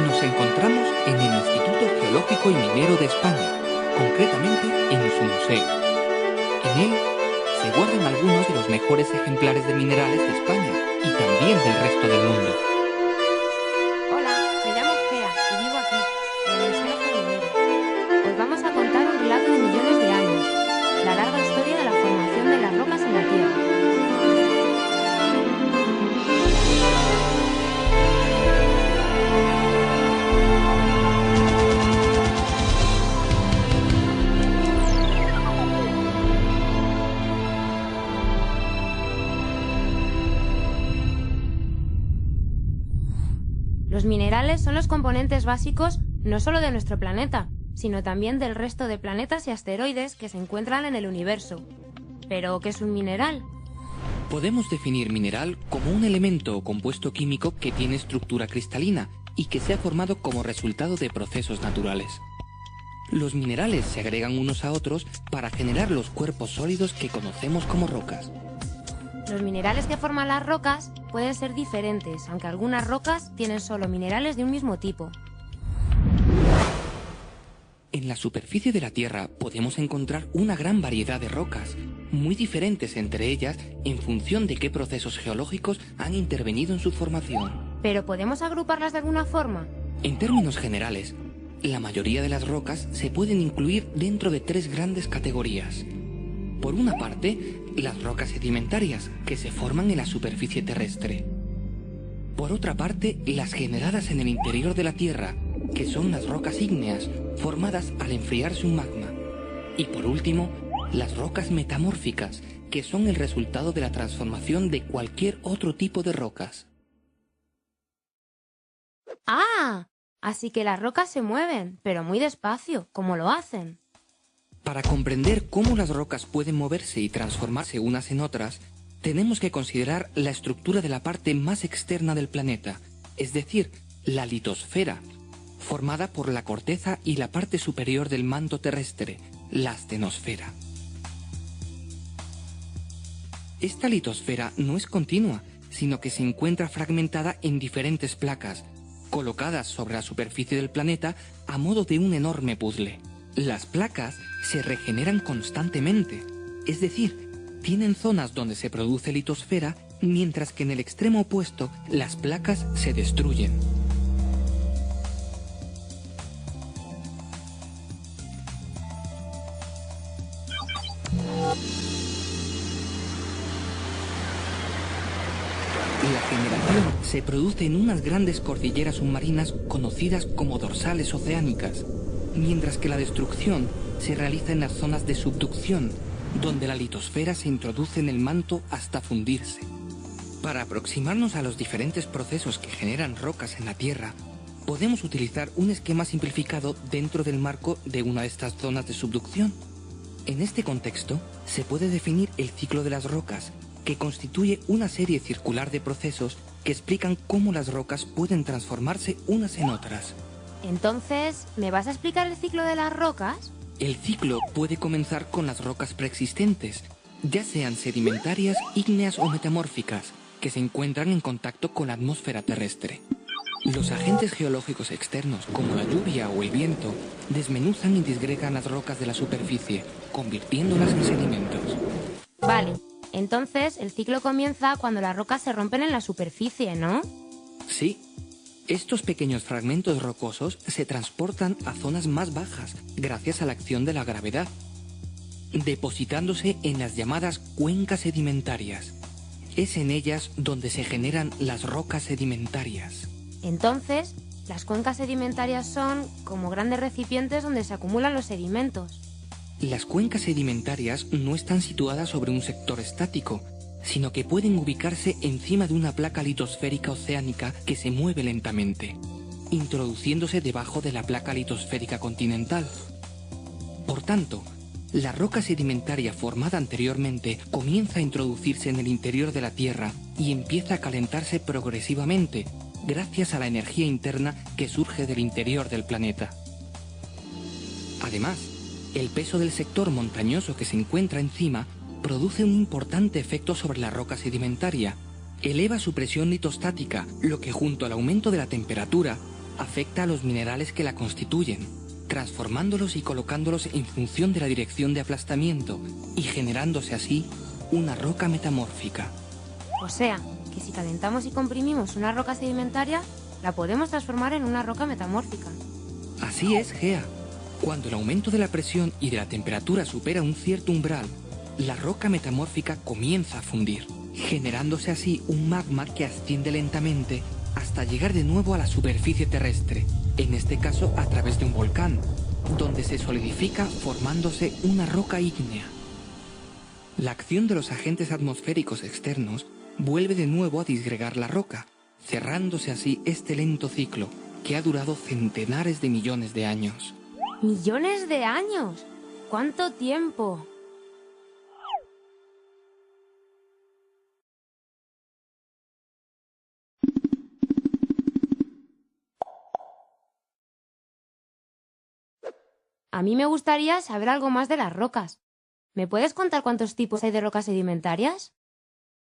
Nos encontramos en el Instituto Geológico y Minero de España, concretamente en su museo. En él se guardan algunos de los mejores ejemplares de minerales de España y también del resto del mundo. Hola, me llamo Gea y vivo aquí, en el Museo Geominero. Os vamos a contar un relato de millones de años, la larga historia de la formación de las rocas en la Tierra. Los minerales son los componentes básicos no solo de nuestro planeta, sino también del resto de planetas y asteroides que se encuentran en el universo. ¿Pero qué es un mineral? Podemos definir mineral como un elemento o compuesto químico que tiene estructura cristalina y que se ha formado como resultado de procesos naturales. Los minerales se agregan unos a otros para generar los cuerpos sólidos que conocemos como rocas. Los minerales que forman las rocas pueden ser diferentes, aunque algunas rocas tienen solo minerales de un mismo tipo. En la superficie de la Tierra podemos encontrar una gran variedad de rocas, muy diferentes entre ellas en función de qué procesos geológicos han intervenido en su formación. ¿Pero podemos agruparlas de alguna forma? En términos generales, la mayoría de las rocas se pueden incluir dentro de tres grandes categorías. Por una parte, las rocas sedimentarias, que se forman en la superficie terrestre. Por otra parte, las generadas en el interior de la Tierra, que son las rocas ígneas, formadas al enfriarse un magma. Y por último, las rocas metamórficas, que son el resultado de la transformación de cualquier otro tipo de rocas. ¡Ah! Así que las rocas se mueven, pero muy despacio. ¿Cómo lo hacen? Para comprender cómo las rocas pueden moverse y transformarse unas en otras, tenemos que considerar la estructura de la parte más externa del planeta, es decir, la litosfera, formada por la corteza y la parte superior del manto terrestre, la astenosfera. Esta litosfera no es continua, sino que se encuentra fragmentada en diferentes placas, colocadas sobre la superficie del planeta a modo de un enorme puzzle. Las placas se regeneran constantemente, es decir, tienen zonas donde se produce litosfera, mientras que en el extremo opuesto las placas se destruyen. La generación se produce en unas grandes cordilleras submarinas conocidas como dorsales oceánicas, mientras que la destrucción se realiza en las zonas de subducción, donde la litosfera se introduce en el manto hasta fundirse. Para aproximarnos a los diferentes procesos que generan rocas en la Tierra, podemos utilizar un esquema simplificado dentro del marco de una de estas zonas de subducción. En este contexto, se puede definir el ciclo de las rocas, que constituye una serie circular de procesos que explican cómo las rocas pueden transformarse unas en otras. Entonces, ¿me vas a explicar el ciclo de las rocas? El ciclo puede comenzar con las rocas preexistentes, ya sean sedimentarias, ígneas o metamórficas, que se encuentran en contacto con la atmósfera terrestre. Los agentes geológicos externos, como la lluvia o el viento, desmenuzan y disgregan las rocas de la superficie, convirtiéndolas en sedimentos. Vale, entonces el ciclo comienza cuando las rocas se rompen en la superficie, ¿no? Sí. Estos pequeños fragmentos rocosos se transportan a zonas más bajas gracias a la acción de la gravedad, depositándose en las llamadas cuencas sedimentarias. Es en ellas donde se generan las rocas sedimentarias. Entonces, las cuencas sedimentarias son como grandes recipientes donde se acumulan los sedimentos. Las cuencas sedimentarias no están situadas sobre un sector estático, sino que pueden ubicarse encima de una placa litosférica oceánica que se mueve lentamente, introduciéndose debajo de la placa litosférica continental. Por tanto, la roca sedimentaria formada anteriormente comienza a introducirse en el interior de la Tierra y empieza a calentarse progresivamente, gracias a la energía interna que surge del interior del planeta. Además, el peso del sector montañoso que se encuentra encima produce un importante efecto sobre la roca sedimentaria. Eleva su presión litostática, lo que junto al aumento de la temperatura afecta a los minerales que la constituyen, transformándolos y colocándolos en función de la dirección de aplastamiento y generándose así una roca metamórfica. O sea, que si calentamos y comprimimos una roca sedimentaria, la podemos transformar en una roca metamórfica. Así es, Gea. Cuando el aumento de la presión y de la temperatura supera un cierto umbral, la roca metamórfica comienza a fundir, generándose así un magma que asciende lentamente hasta llegar de nuevo a la superficie terrestre, en este caso a través de un volcán, donde se solidifica formándose una roca ígnea. La acción de los agentes atmosféricos externos vuelve de nuevo a disgregar la roca, cerrándose así este lento ciclo que ha durado centenares de millones de años. ¡Millones de años! ¿Cuánto tiempo? A mí me gustaría saber algo más de las rocas. ¿Me puedes contar cuántos tipos hay de rocas sedimentarias?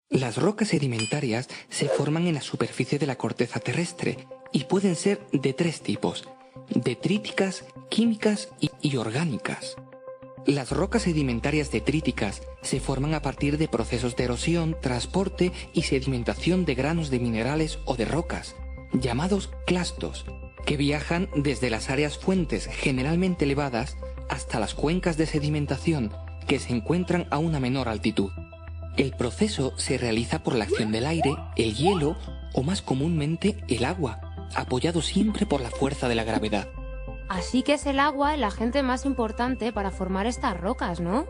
Las rocas sedimentarias se forman en la superficie de la corteza terrestre y pueden ser de tres tipos: detríticas, químicas y orgánicas. Las rocas sedimentarias detríticas se forman a partir de procesos de erosión, transporte y sedimentación de granos de minerales o de rocas, llamados clastos, que viajan desde las áreas fuentes generalmente elevadas hasta las cuencas de sedimentación que se encuentran a una menor altitud. El proceso se realiza por la acción del aire, el hielo o más comúnmente el agua, apoyado siempre por la fuerza de la gravedad. Así que es el agua el agente más importante para formar estas rocas, ¿no?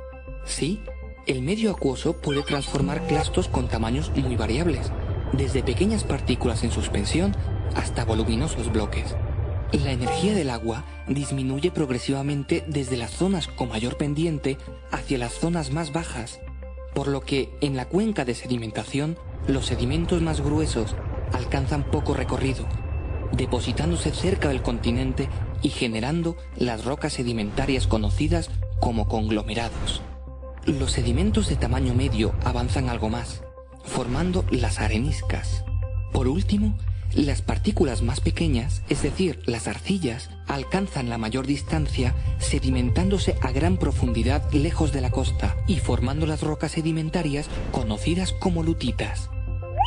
Sí, el medio acuoso puede transformar clastos con tamaños muy variables, desde pequeñas partículas en suspensión hasta voluminosos bloques. La energía del agua disminuye progresivamente desde las zonas con mayor pendiente hacia las zonas más bajas, por lo que en la cuenca de sedimentación los sedimentos más gruesos alcanzan poco recorrido, depositándose cerca del continente y generando las rocas sedimentarias conocidas como conglomerados. Los sedimentos de tamaño medio avanzan algo más, formando las areniscas. Por último, las partículas más pequeñas, es decir, las arcillas, alcanzan la mayor distancia sedimentándose a gran profundidad lejos de la costa y formando las rocas sedimentarias conocidas como lutitas.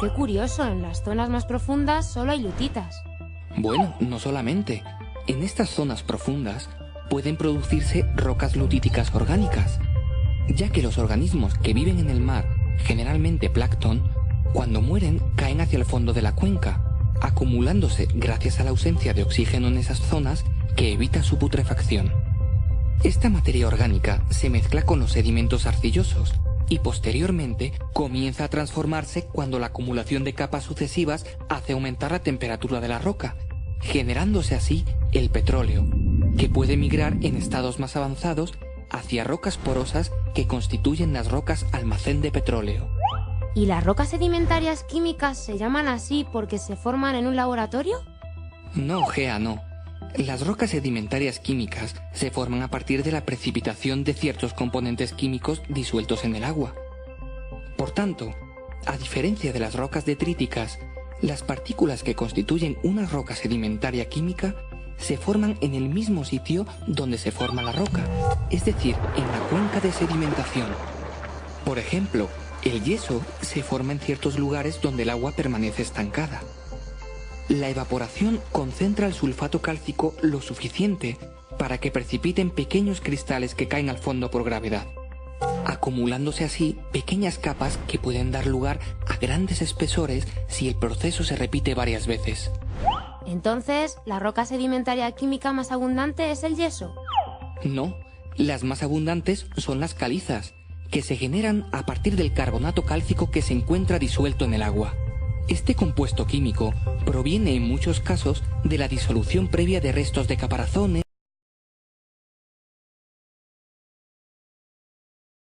Qué curioso, en las zonas más profundas solo hay lutitas. Bueno, no solamente. En estas zonas profundas pueden producirse rocas lutíticas orgánicas, ya que los organismos que viven en el mar, generalmente plancton, cuando mueren caen hacia el fondo de la cuenca, acumulándose gracias a la ausencia de oxígeno en esas zonas que evita su putrefacción. Esta materia orgánica se mezcla con los sedimentos arcillosos y posteriormente comienza a transformarse cuando la acumulación de capas sucesivas hace aumentar la temperatura de la roca, generándose así el petróleo, que puede migrar en estados más avanzados hacia rocas porosas que constituyen las rocas almacén de petróleo. ¿Y las rocas sedimentarias químicas se llaman así porque se forman en un laboratorio? No, Gea, no. Las rocas sedimentarias químicas se forman a partir de la precipitación de ciertos componentes químicos disueltos en el agua. Por tanto, a diferencia de las rocas detríticas, las partículas que constituyen una roca sedimentaria química se forman en el mismo sitio donde se forma la roca, es decir, en la cuenca de sedimentación. Por ejemplo, el yeso se forma en ciertos lugares donde el agua permanece estancada. La evaporación concentra el sulfato cálcico lo suficiente para que precipiten pequeños cristales que caen al fondo por gravedad, acumulándose así pequeñas capas que pueden dar lugar a grandes espesores si el proceso se repite varias veces. Entonces, ¿la roca sedimentaria química más abundante es el yeso? No, las más abundantes son las calizas, que se generan a partir del carbonato cálcico que se encuentra disuelto en el agua. Este compuesto químico proviene en muchos casos de la disolución previa de restos de caparazones